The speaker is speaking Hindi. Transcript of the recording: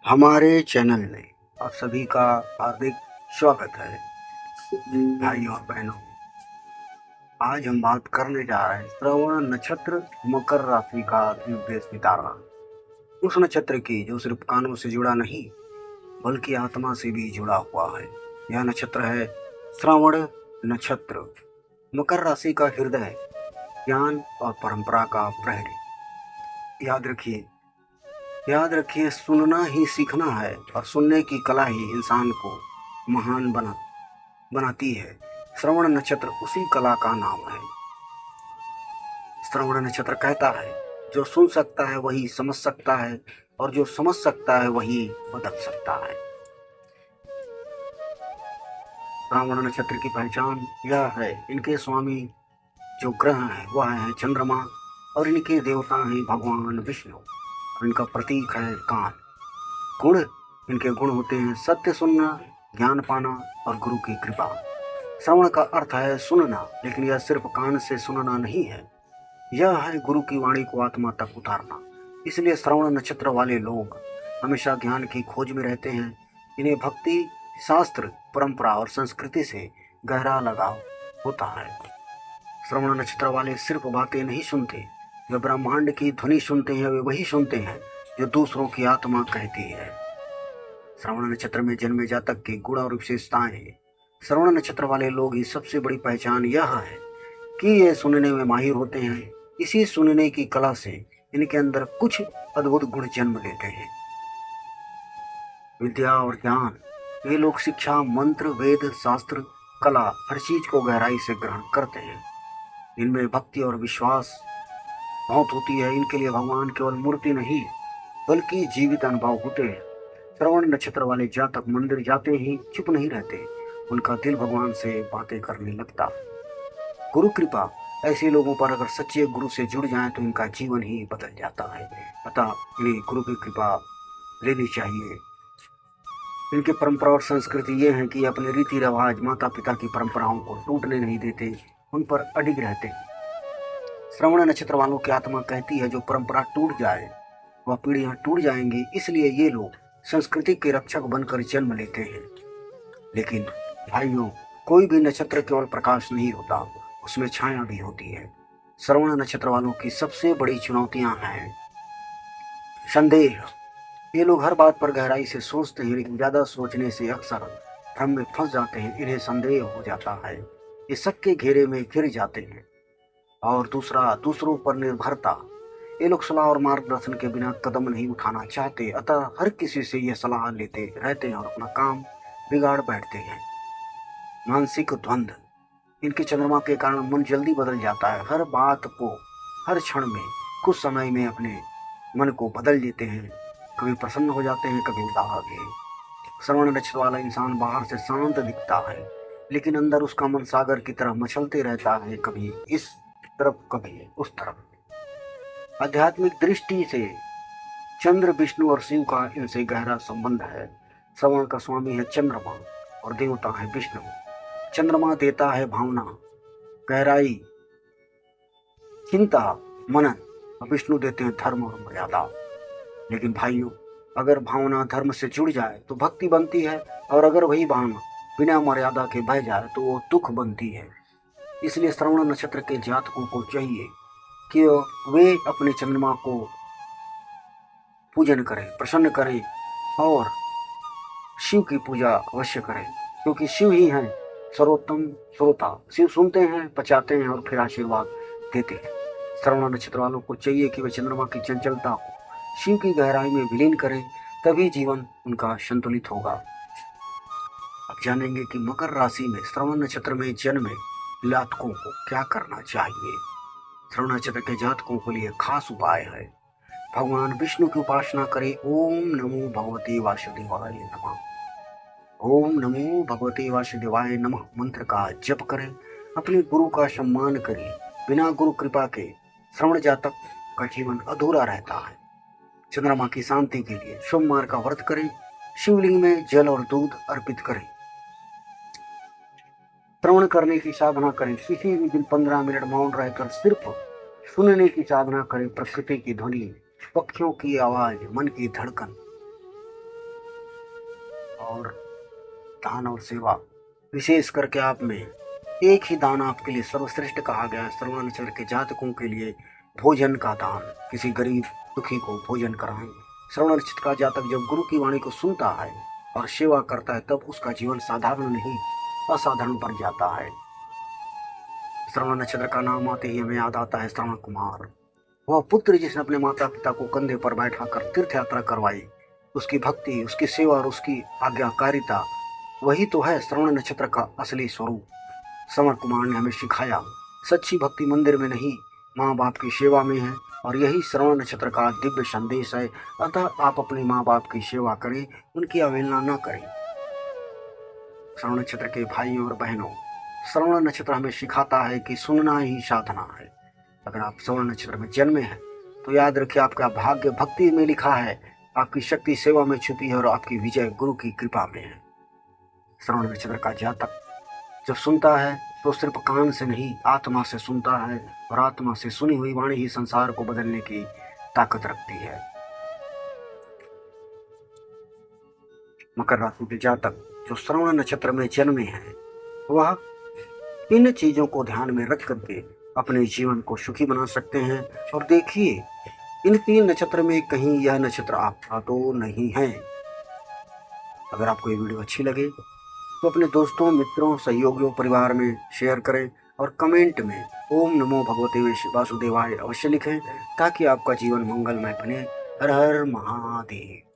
हमारे चैनल में आप सभी का हार्दिक स्वागत है। भाइयों और बहनों, आज हम बात करने जा रहे हैं श्रवण नक्षत्र मकर राशि का दिव्य सितारा, उस नक्षत्र की जो सिर्फ कानों से जुड़ा नहीं बल्कि आत्मा से भी जुड़ा हुआ है। यह नक्षत्र है श्रवण नक्षत्र। मकर राशि का हृदय ज्ञान और परंपरा का प्रहरी। याद रखिए, सुनना ही सीखना है और सुनने की कला ही इंसान को महान बनाती है। श्रवण नक्षत्र उसी कला का नाम है। श्रवण नक्षत्र कहता है, जो सुन सकता है वही समझ सकता है और जो समझ सकता है वही बदल सकता है। श्रवण नक्षत्र की पहचान यह है, इनके स्वामी जो ग्रह है वह है चंद्रमा और इनके देवता हैं भगवान विष्णु और इनका प्रतीक है कान। गुण, इनके गुण होते हैं सत्य सुनना, ज्ञान पाना और गुरु की कृपा। श्रवण का अर्थ है सुनना, लेकिन यह सिर्फ कान से सुनना नहीं है, यह है गुरु की वाणी को आत्मा तक उतारना। इसलिए श्रवण नक्षत्र वाले लोग हमेशा ज्ञान की खोज में रहते हैं। इन्हें भक्ति, शास्त्र, परंपरा और संस्कृति से गहरा लगाव होता है। श्रवण नक्षत्र वाले सिर्फ बातें नहीं सुनते, वे ब्रह्मांड की ध्वनि सुनते हैं। वे वही सुनते हैं जो दूसरों की आत्मा कहती है। श्रवण नक्षत्र में जन्मे जातक के गुण और विशेषताएं हैं। श्रवण नक्षत्र वाले लोग की सबसे बड़ी पहचान यह है कि ये सुनने में माहिर होते हैं। इसी सुनने की कला से इनके अंदर कुछ अद्भुत गुण जन्म लेते हैं। विद्या और ज्ञान, ये लोग शिक्षा, मंत्र, वेद, शास्त्र, कला, हर चीज को गहराई से ग्रहण करते हैं। इनमें भक्ति और विश्वास बहुत होती है। इनके लिए भगवान केवल मूर्ति नहीं बल्कि जीवित अनुभव होते हैं। श्रवण नक्षत्र वाले जातक मंदिर जाते ही चुप नहीं रहते, उनका दिल भगवान से बातें करने लगता। गुरु कृपा, ऐसे लोगों पर अगर सच्चे गुरु से जुड़ जाएं तो इनका जीवन ही बदल जाता है। अतः इन्हें गुरु की कृपा लेनी चाहिए। इनकी परंपरा और संस्कृति ये है कि अपने रीति रिवाज, माता पिता की परंपराओं को टूटने नहीं देते, उन पर अडिग रहते हैं। श्रवण नक्षत्र वालों की आत्मा कहती है, जो परंपरा टूट जाए वह पीढ़ियां टूट जाएंगी। इसलिए ये लोग संस्कृति के रक्षक बनकर जन्म लेते हैं। लेकिन भाइयों, कोई भी नक्षत्र केवल प्रकाश नहीं होता, उसमें छाया भी होती है। श्रवण नक्षत्र वालों की सबसे बड़ी चुनौतियां हैं संदेह। ये लोग हर बात पर गहराई से सोचते हैं, लेकिन ज्यादा सोचने से अक्सर भ्रम में फंस जाते हैं। इन्हें संदेह हो जाता है, ये शक के घेरे में घिर जाते हैं। और दूसरा, दूसरों पर निर्भरता। ये लोग सलाह और मार्गदर्शन के बिना कदम नहीं उठाना चाहते, अतः हर किसी से ये सलाह लेते रहते हैं और अपना काम बिगाड़ बैठते हैं। मानसिक द्वंद्व, इनके चंद्रमा के कारण मन जल्दी बदल जाता है। हर बात को हर क्षण में कुछ समय में अपने मन को बदल देते हैं। कभी प्रसन्न हो जाते हैं, कभी उदास भी। श्रवण नक्षत्र वाला इंसान बाहर से शांत दिखता है, लेकिन अंदर उसका मन सागर की तरह मचलते रहता है, कभी इस तरफ कभी उस तरफ। आध्यात्मिक दृष्टि से चंद्र, विष्णु और शिव का इनसे गहरा संबंध है। श्रवण का स्वामी है चंद्रमा और देवता है विष्णु। चंद्रमा देता है भावना, गहराई, चिंता, मनन, और विष्णु देते हैं धर्म और मर्यादा। लेकिन भाइयों, अगर भावना धर्म से जुड़ जाए तो भक्ति बनती है, और अगर वही भावना बिना मर्यादा के बह जाए तो वो दुख बनती है। इसलिए श्रवण नक्षत्र के जातकों को चाहिए कि वे अपने चंद्रमा को पूजन करें, प्रसन्न करें और शिव की पूजा अवश्य करें, क्योंकि शिव ही हैं सर्वोत्तम श्रोता। शिव सुनते हैं, पचाते हैं और फिर आशीर्वाद देते हैं। श्रवण नक्षत्र वालों को चाहिए कि वे चंद्रमा की चंचलता को शिव की गहराई में विलीन करें, तभी जीवन उनका संतुलित होगा। अब जानेंगे कि मकर राशि में श्रवण नक्षत्र में जन्मे जातकों को क्या करना चाहिए। श्रवण नक्षत्र के जातकों के लिए खास उपाय है, भगवान विष्णु की उपासना करें। ओम नमो भगवते वासुदेवाय नमः, ओम नमो भगवते वासुदेवाय नमः मंत्र का जप करें। अपने गुरु का सम्मान करें। बिना गुरु कृपा के श्रवण जातक का जीवन अधूरा रहता है। चंद्रमा की शांति के लिए सोमवार का व्रत करें। शिवलिंग में जल और दूध अर्पित करें। श्रवण करने की साधना करें। किसी भी दिन 15 मिनट मौन रहकर सिर्फ सुनने की साधना करें। प्रकृति की ध्वनि, पक्षियों की आवाज, मन की धड़कन, और दान और सेवा, विशेष करके आप में एक ही दान आपके लिए सर्वश्रेष्ठ कहा गया है। श्रवण नक्षत्र के जातकों के लिए भोजन का दान, किसी गरीब दुखी को भोजन कराएं। श्रवण नक्षत्र का जातक जब गुरु की वाणी को सुनता है और सेवा करता है तब उसका जीवन साधारण नहीं असाधारण बन जाता है। श्रवण नक्षत्र का नाम आते ही हमें याद आता है श्रवण कुमार, वह पुत्र जिसने अपने माता पिता को कंधे पर बैठाकर तीर्थ यात्रा करवाई। उसकी भक्ति, उसकी सेवा और उसकी आज्ञाकारिता, वही तो है श्रवण नक्षत्र का असली स्वरूप। श्रवण कुमार ने हमें सिखाया सच्ची भक्ति मंदिर में नहीं, माँ बाप की सेवा में है, और यही श्रवण नक्षत्र का दिव्य संदेश है। अतः आप अपने माँ बाप की सेवा करें, उनकी अवहेलना न करें। श्रवण नक्षत्र के भाइयों और बहनों, श्रवण नक्षत्र हमें सिखाता है कि सुनना ही साधना है। अगर आप श्रवण नक्षत्र में जन्मे हैं तो याद रखिए आपका भाग्य भक्ति में लिखा है, आपकी शक्ति सेवा में छुपी है और आपकी विजय गुरु की कृपा में है। श्रवण नक्षत्र का जातक जब सुनता है तो सिर्फ कान से नहीं आत्मा से सुनता है, और आत्मा से सुनी हुई वाणी ही संसार को बदलने की ताकत रखती है। मकर राशि के जातक जो श्रवण नक्षत्र में जन्मे हैं वह इन चीजों को ध्यान में रख करके अपने जीवन को सुखी बना सकते हैं। और देखिए, इन 3 नक्षत्र में कहीं यह नक्षत्र आपका तो नहीं है। अगर आपको ये वीडियो अच्छी लगे तो अपने दोस्तों, मित्रों, सहयोगियों, परिवार में शेयर करें और कमेंट में ओम नमो भगवते वासुदेवाय अवश्य लिखें, ताकि आपका जीवन मंगलमय बने। हर हर महादेव।